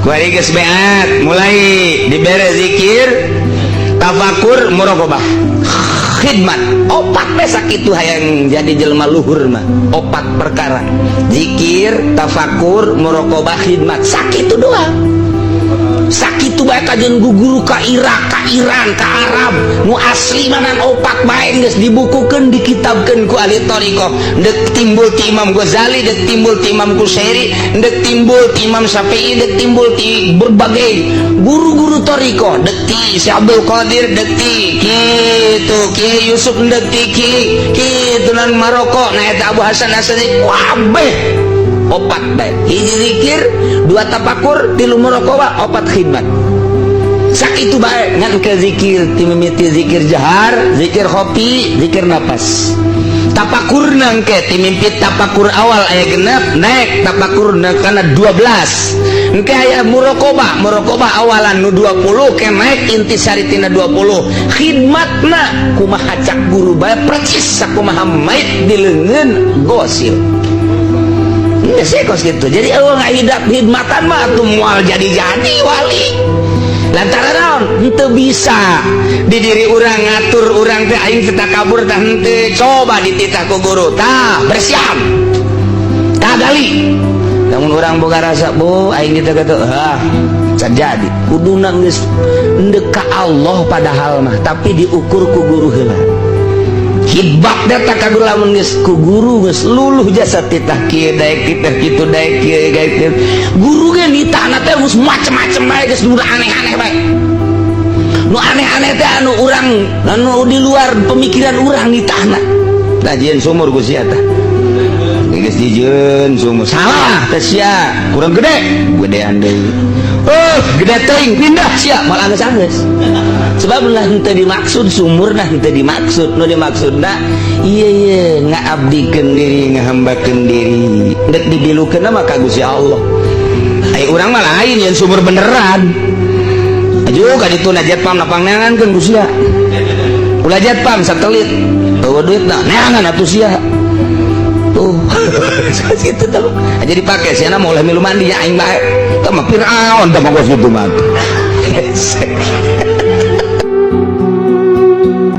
kuari geus beat mulai dibere zikir tafakur muraqabah khidmat opat besak itu hayang jadi jelema luhur mah opat perkara zikir tafakur muraqabah khidmat sakitu doang sakitu bae kajen guguru ka Irak ka Iran ka Arab nu asli manan opat bae geus dibukukeun dikitabkeun ku ahli thariqah deuk timbul ti Imam Ghazali deuk timbul ti Imam Kusyairi deuk timbul ti Imam Syafi'i deuk timbul ti berbagai guru-guru thariqah deuk ti Syekh Abdul Qadir deuk ti kitu Kiai Yusuf deuk ti kitu nan Maroko na eta Abu Hasan Asy-Syadili kabeh opat bae hiji zikir dua tafakur tilu muraqabah opat khidmat sakitu bae ngan ke zikir ti mimiti zikir jahar zikir khofi zikir napas tafakur nang ke ti mimpi tafakur awal aya genep naik tafakur kana 12 engke aya muraqabah awalan nu 20 ke naik intisari tina 20 khidmatna kumaha cak guru bae percis sakumaha maid di leungeun gosil sekos gitu. Jadi Allah ngahidap khidmatan mah tuh mual jadi-jadi wali. Lantaran naon? Henteu bisa di diri urang ngatur urang teh aing teu takabur tah henteu coba dititah ku guru. Tah bersiap. Tah gali. Lamun urang boga rasa bu aing teh kitu jadi kuduna geus endek ka Allah padahal mah tapi diukur ku guru heula. Hibak data kaguru lamun geus ku guru geus luluh jasa titah kieu daek titah kitu daek kieu daek kieu guru ge nitahna teh geus macem-macem bae geus nu aneh-aneh bae nu aneh-aneh teh anu urang anu di luar pemikiran urang nitahna tajieun sumur ku sia tah geus dijieun sumur salah teh sia kurang gedean deui gede teuing pindah sia malah geus sebab lah henteu dimaksud sumurna henteu dimaksud nu dimaksudna ieu ngaabdikeun diri ngahambakeun diri dek dibilukeun mah ka Gusti Allah ai urang mah lain yen sumur beneran aju ka ditu najat pam napang neangankeun ku sia ulah jat pam satelit bawa duitna neangan atuh sia tuh gitu tuh aja dipake sia na mau milu mandi nya aing bae tah mah Firaun tah mah kitu mah